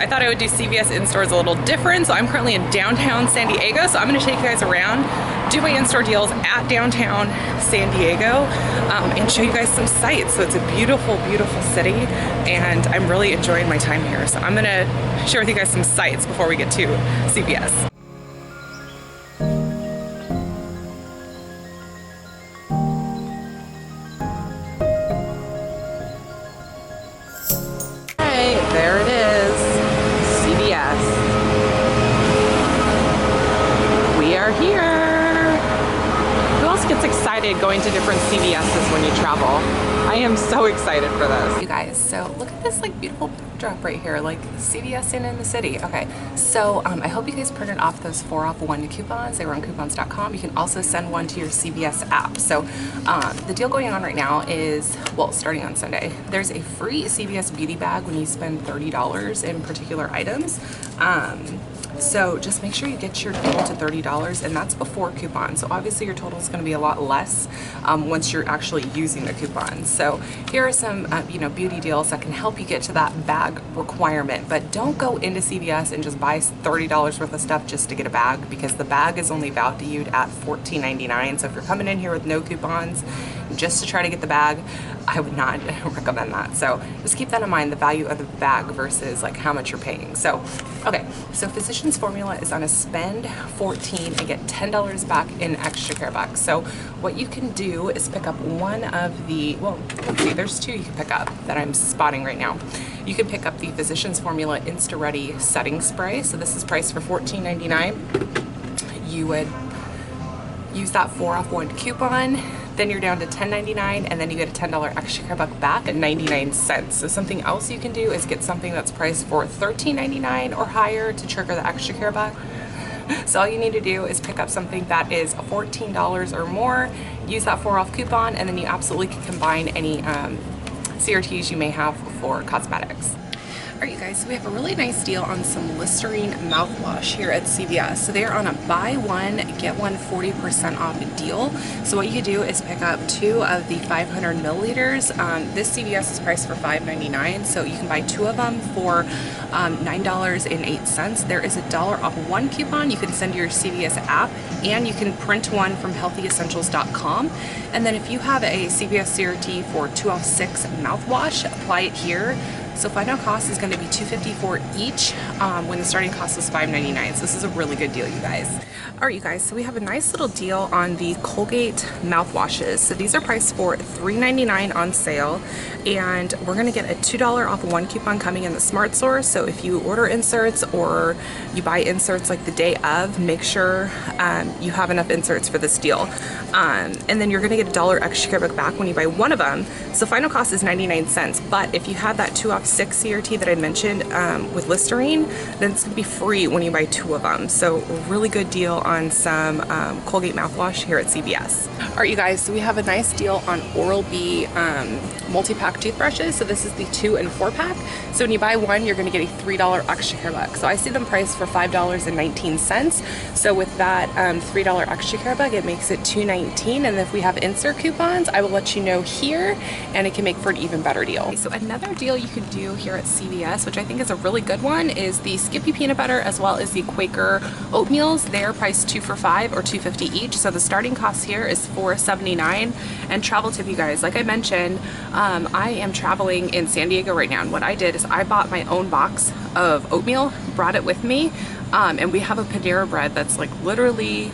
I thought I would do CVS in-stores a little different. So I'm currently in downtown San Diego. So I'm gonna take you guys around, do my in-store deals at downtown San Diego, and show you guys some sights. So it's a beautiful, beautiful city, and I'm really enjoying my time here. So I'm gonna share with you guys some sights before we get to CVS. There it is, CVS. We are here. Who else gets excited going to different CVS's when you travel? I am so excited for this. You guys, so look at this like beautiful backdrop right here, like CVS in the city. Okay, so I hope you guys printed off those 4 off 1 coupons. They were on coupons.com. You can also send one to your CVS app. So the deal going on right now is, well, starting on Sunday, there's a free CVS beauty bag when you spend $30 in particular items. So just make sure you get your total to $30, and that's before coupons. So obviously your total is going to be a lot less once you're actually using the coupons. So here are some you know, beauty deals that can help you get to that bag requirement. But don't go into CVS and just buy $30 worth of stuff just to get a bag, because the bag is only valued at $14.99. So if you're coming in here with no coupons just to try to get the bag, I would not recommend that. So just keep that in mind, the value of the bag versus like how much you're paying. So, okay, so Physicians Formula is on a spend $14 and get $10 back in extra care bucks. So what you can do is pick up one of the, well, let's see, there's 2 you can pick up that I'm spotting right now. You can pick up the Physicians Formula Insta Ready Setting Spray. So this is priced for $14.99. You would use that 4 off 1 coupon, then you're down to $10.99, and then you get a $10 extra care buck back at 99 cents. So something else you can do is get something that's priced for $13.99 or higher to trigger the extra care buck. So all you need to do is pick up something that is $14 or more, use that 4 off coupon, and then you absolutely can combine any CRTs you may have for cosmetics. Alright you guys, so we have a really nice deal on some Listerine mouthwash here at CVS. So they are on a buy one, get one 40% off deal. So what you do is pick up 2 of the 500 milliliters. This CVS is priced for $5.99, so you can buy 2 of them for $9.08. There is a $1 off 1 coupon you can send to your CVS app, and you can print one from healthyessentials.com. And then if you have a CVS CRT for 2 off 6 mouthwash, apply it here. So final cost is going to be $2.50 for each when the starting cost is $5.99. So this is a really good deal, you guys. Alright you guys, so we have a nice little deal on the Colgate mouthwashes. So these are priced for $3.99 on sale, and we're going to get a $2 off 1 coupon coming in the Smart Store. So if you order inserts or you buy inserts like the day of, make sure you have enough inserts for this deal. And then you're going to get a $1 extra care buck back when you buy 1 of them. So final cost is 99 cents. But if you have that 2 off 6 CRT that I mentioned with Listerine, then it's going to be free when you buy 2 of them. So really good deal on some Colgate mouthwash here at CVS. Alright you guys, so we have a nice deal on Oral-B multi-pack toothbrushes. So this is the 2 and 4 pack. So when you buy 1, you're going to get a $3 extra care buck. So I see them priced for $5.19. So with that $3 extra care buck, it makes it $2.19. And if we have insert coupons, I will let you know here, and it can make for an even better deal. Okay, so another deal you could do here at CVS, which I think is a really good one, is the Skippy peanut butter as well as the Quaker oatmeals. They are priced 2 for $5 or $2.50 each. So the starting cost here is $4.79. And travel tip, you guys, like I mentioned, I am traveling in San Diego right now, and what I did is I bought my own box of oatmeal, brought it with me, and we have a Panera bread that's like literally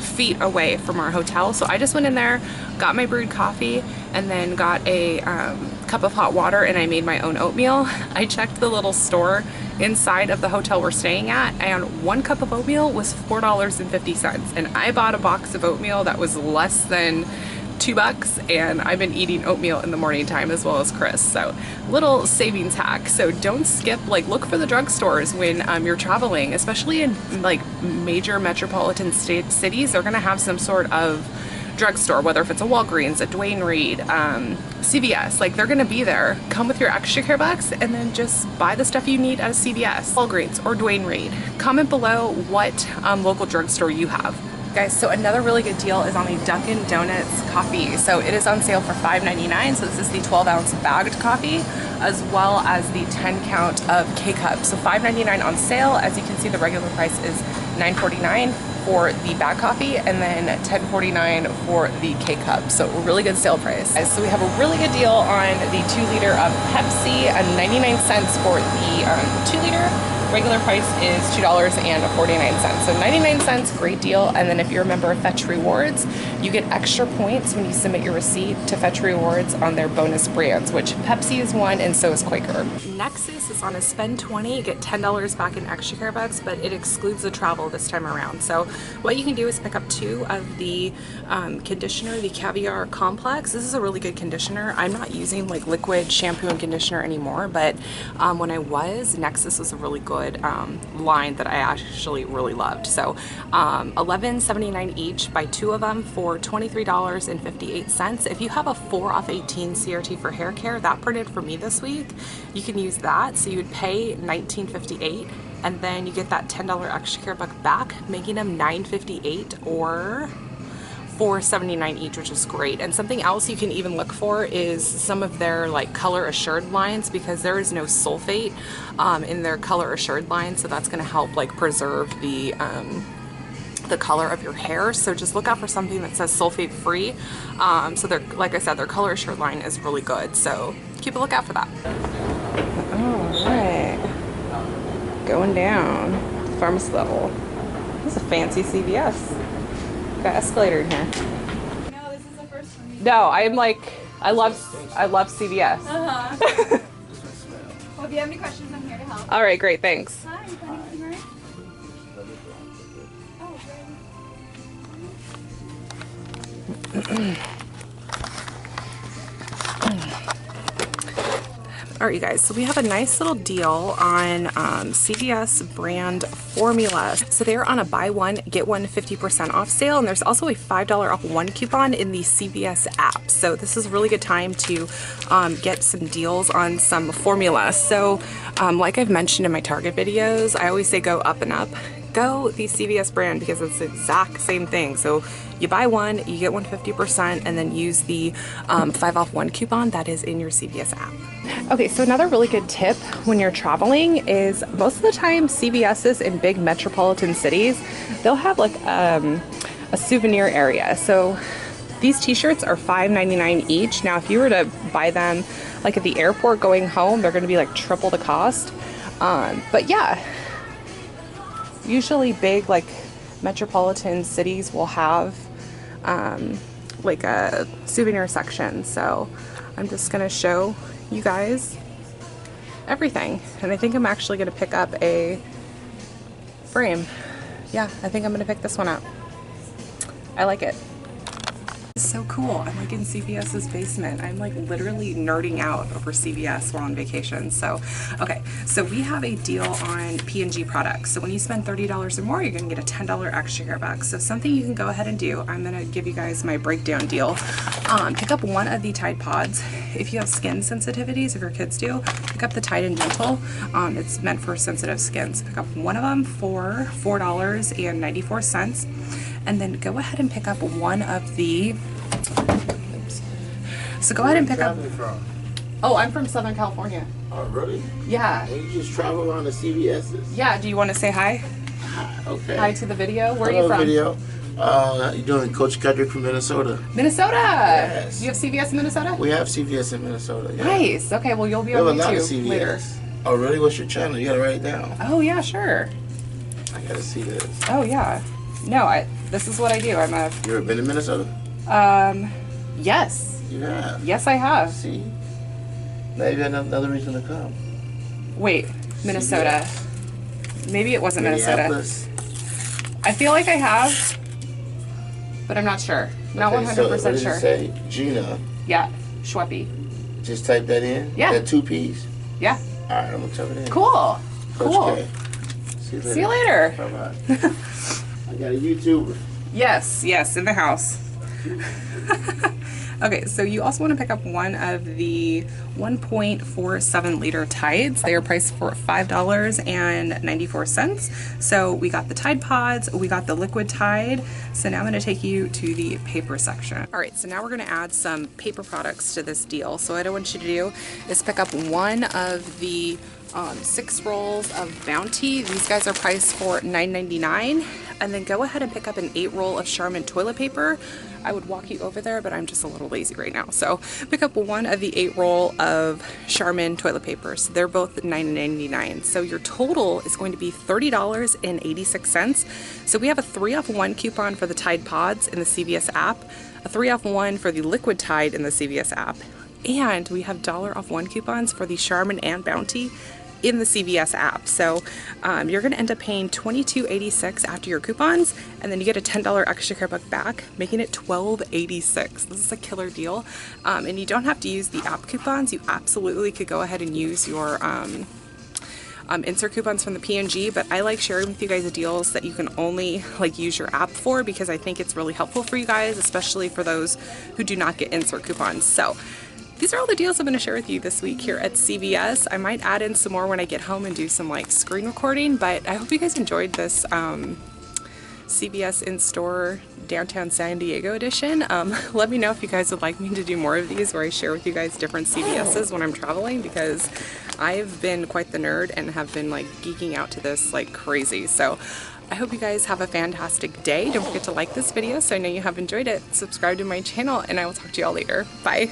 feet away from our hotel. So I just went in there, got my brewed coffee, and then got a cup of hot water, and I made my own oatmeal. I checked the little store inside of the hotel we're staying at, and 1 cup of oatmeal was $4.50, and I bought a box of oatmeal that was less than $2, and I've been eating oatmeal in the morning time as well as Chris. So little savings hack. So don't skip, like look for the drugstores when you're traveling, especially in like major metropolitan cities. They're gonna have some sort of drugstore, whether if it's a Walgreens, a Duane Reade, CVS, like they're gonna be there. Come with your extra care bucks and then just buy the stuff you need at a CVS, Walgreens, or Duane Reade. Comment below what local drugstore you have. Guys, so another really good deal is on the Dunkin' Donuts coffee. So it is on sale for $5.99. So this is the 12-ounce bagged coffee, as well as the 10 count of K-Cup. So $5.99 on sale. As you can see, the regular price is $9.49 for the bag coffee, and then $10.49 for the K-Cup. So a really good sale price. So we have a really good deal on the 2 liter of Pepsi, and 99 cents for the 2 liter. Regular price is $2.49. So 99 cents, great deal. And then if you're a member of Fetch Rewards, you get extra points when you submit your receipt to Fetch Rewards on their bonus brands, which Pepsi is one, and so is Quaker. Nexus is on a spend 20, you get $10 back in extra care bucks, but it excludes the travel this time around. So what you can do is pick up 2 of the conditioner, the Caviar Complex. This is a really good conditioner. I'm not using like liquid shampoo and conditioner anymore, but when I was, Nexus was a really good line that I actually really loved. So $11.79 each, buy 2 of them for $23.58. If you have a 4 off 18 CRT for hair care, that printed for me this week, you can use that. So you would pay $19.58, and then you get that $10 extra care buck back, making them $9.58 or $4.79 each, which is great. And something else you can even look for is some of their like color assured lines, because there is no sulfate in their color assured line, so that's going to help like preserve the color of your hair. So just look out for something that says sulfate free. So they're, like I said, their color assured line is really good, so keep a lookout for that. All right, going down pharmacy level. This is a fancy CVS. Got escalator in here. No, this is the first one. No, I'm like, I love CVS. Well, if you have any questions, I'm here to help. All right, great, thanks. Hi, you got anything, right? Oh, great. All right, you guys, so we have a nice little deal on CVS brand formula. So they're on a buy one, get one 50% off sale, and there's also a $5 off 1 coupon in the CVS app. So this is a really good time to get some deals on some formula. So like I've mentioned in my Target videos, I always say go up and up. Go the CVS brand, because it's the exact same thing. So you buy one, you get one 50%, and then use the 5 off 1 coupon that is in your CVS app. Okay, so another really good tip when you're traveling is most of the time CVS's in big metropolitan cities, they'll have like a souvenir area. So these t-shirts are $5.99 each. Now if you were to buy them like at the airport going home, they're going to be like triple the cost. But yeah, usually big like metropolitan cities will have like a souvenir section. So I'm just gonna show you guys everything, and I think I'm actually gonna pick up a frame. Yeah, I think I'm gonna pick this one up. I like it. It's so cool. I'm like in CVS's basement. I'm like literally nerding out over CVS while on vacation. So, okay, so we have a deal on P&G products. So when you spend $30 or more, you're gonna get a $10 extra care bucks. So something you can go ahead and do, I'm gonna give you guys my breakdown deal. Pick up one of the Tide Pods. If you have skin sensitivities, if your kids do, pick up the Tide and Gentle. It's meant for sensitive skin. So pick up one of them for $4.94. And then go ahead and pick up one of the, so go ahead and pick up, oh, I'm from Southern California. Oh, really? Yeah. And you just travel around the CVS's? Yeah, do you want to say hi? Hi, okay. Hi to the video. Where Hello, are you from? Video. You're doing Coach Kedrick from Minnesota. Minnesota! Yes. Do you have CVS in Minnesota? We have CVS in Minnesota, yeah. Nice. Okay, well you'll be We have on a lot of YouTube CVS. later. Oh, really? What's your channel? You gotta write it down. Oh yeah, sure. I gotta see this. Oh yeah. No, this is what I do. You ever been to Minnesota? Yes. You have? Yes, I have. See? Now you got another reason to come. Wait, Minnesota. CVS. Maybe it wasn't Minnesota. Minneapolis. I feel like I have, but I'm not sure. Not Okay, 100% so what did sure. it say? Gina. Yeah, Schweppy. Just type that in? Yeah. That 2 P's? Yeah. Alright, I'm gonna type it in. Cool. Coach Cool. K. See you later. Bye-bye. I got a YouTuber. Yes, yes, in the house. Okay, so you also want to pick up one of the 1.47 liter Tides. They are priced for $5.94. So we got the Tide Pods, we got the liquid Tide. So now I'm going to take you to the paper section. All right, so now we're going to add some paper products to this deal. So what I want you to do is pick up one of the 6 rolls of Bounty. These guys are priced for $9.99. And then go ahead and pick up an 8 roll of Charmin toilet paper. I would walk you over there, but I'm just a little lazy right now. So pick up one of the 8 roll of Charmin toilet papers. They're both $9.99. So your total is going to be $30.86. So we have a 3 off 1 coupon for the Tide Pods in the CVS app, a 3 off 1 for the Liquid Tide in the CVS app, and we have $1 off 1 coupons for the Charmin and Bounty in the CVS app. So you're going to end up paying $22.86 after your coupons, and then you get a $10 extra care buck back, making it $12.86. This is a killer deal. And you don't have to use the app coupons. You absolutely could go ahead and use your insert coupons from the P&G, but I like sharing with you guys the deals that you can only like use your app for, because I think it's really helpful for you guys, especially for those who do not get insert coupons. So these are all the deals I'm going to share with you this week here at CVS. I might add in some more when I get home and do some like screen recording, but I hope you guys enjoyed this CVS in-store downtown San Diego edition. Let me know if you guys would like me to do more of these where I share with you guys different CVS's when I'm traveling, because I've been quite the nerd and have been like geeking out to this like crazy. So I hope you guys have a fantastic day. Don't forget to like this video so I know you have enjoyed it. Subscribe to my channel, and I will talk to you all later. Bye.